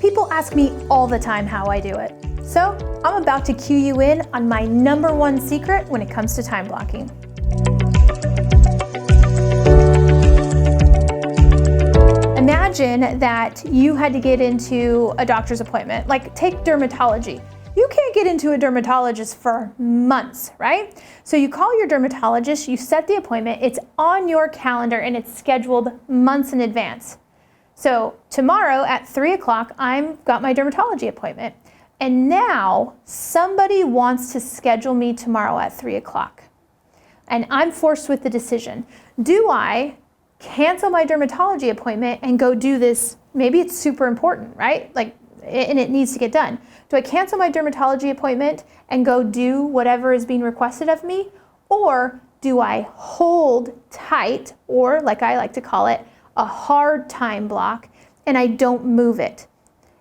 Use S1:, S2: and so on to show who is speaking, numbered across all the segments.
S1: People ask me all the time how I do it. So I'm about to cue you in on my #1 secret when it comes to time blocking. Imagine that you had to get into a doctor's appointment, like take dermatology. You can't get into a dermatologist for months, right? So you call your dermatologist, you set the appointment, it's on your calendar and it's scheduled months in advance. So tomorrow at 3 o'clock, I've got my dermatology appointment. And now somebody wants to schedule me tomorrow at 3 o'clock. And I'm forced with the decision. Do I cancel my dermatology appointment and go do this? Maybe it's super important, right? And it needs to get done. Do I cancel my dermatology appointment and go do whatever is being requested of me? Or do I hold tight, or like I like to call it, a hard time block, and I don't move it?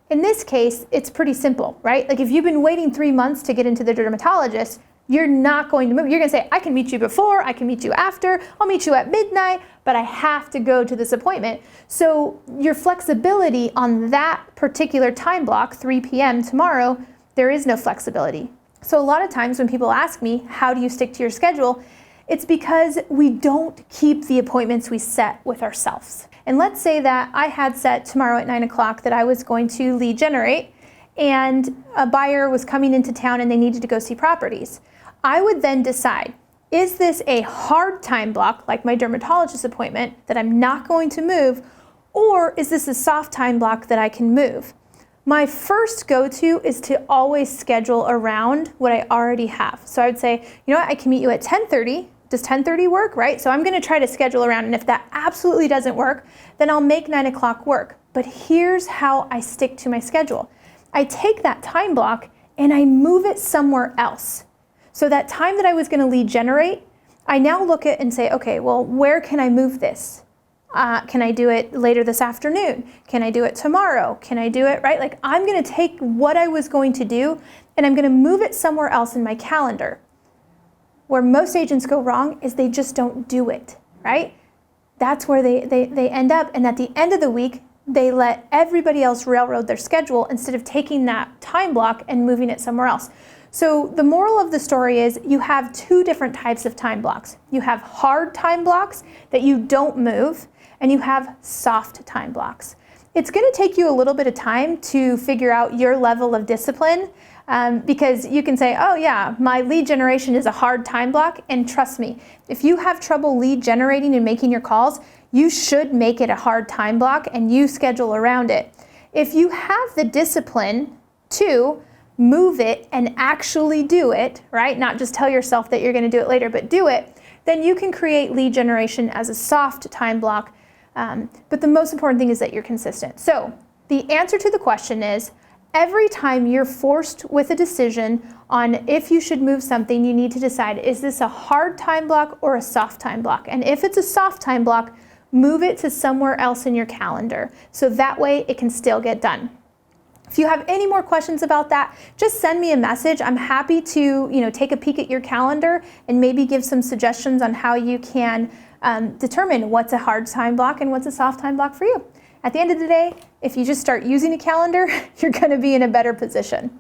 S1: In this case, it's pretty simple, right? Like if you've been waiting 3 months to get into the dermatologist, you're not going to move. You're gonna say, I can meet you before, I can meet you after, I'll meet you at midnight, but I have to go to this appointment. So your flexibility on that particular time block, 3 p.m. tomorrow, there is no flexibility. So a lot of times when people ask me, how do you stick to your schedule? It's because we don't keep the appointments we set with ourselves. And let's say that I had set tomorrow at 9 o'clock that I was going to lead generate, and a buyer was coming into town and they needed to go see properties. I would then decide, is this a hard time block, like my dermatologist appointment, that I'm not going to move, or is this a soft time block that I can move? My first go-to is to always schedule around what I already have. So I would say, you know what, I can meet you at 10:30. Does 10:30 work, right? So I'm gonna try to schedule around, and if that absolutely doesn't work, then I'll make 9 o'clock work. But here's how I stick to my schedule. I take that time block and I move it somewhere else. So that time that I was gonna lead generate, I now look at and say, okay, well, where can I move this? Can I do it later this afternoon? Can I do it tomorrow? Can I do it, right? Like I'm gonna take what I was going to do and I'm gonna move it somewhere else in my calendar. Where most agents go wrong is they just don't do it, right? That's where they end up, and at the end of the week, they let everybody else railroad their schedule instead of taking that time block and moving it somewhere else. So the moral of the story is you have 2 different types of time blocks. You have hard time blocks that you don't move, and you have soft time blocks. It's gonna take you a little bit of time to figure out your level of discipline, because you can say, oh yeah, my lead generation is a hard time block, and trust me, if you have trouble lead generating and making your calls, you should make it a hard time block and you schedule around it. If you have the discipline to move it and actually do it, right? Not just tell yourself that you're gonna do it later, but do it, then you can create lead generation as a soft time block. But the most important thing is that you're consistent. So the answer to the question is, every time you're forced with a decision on if you should move something, you need to decide, is this a hard time block or a soft time block? And if it's a soft time block, move it to somewhere else in your calendar. So that way it can still get done. If you have any more questions about that, just send me a message. I'm happy to take a peek at your calendar and maybe give some suggestions on how you can determine what's a hard time block and what's a soft time block for you. At the end of the day, if you just start using a calendar, you're going to be in a better position.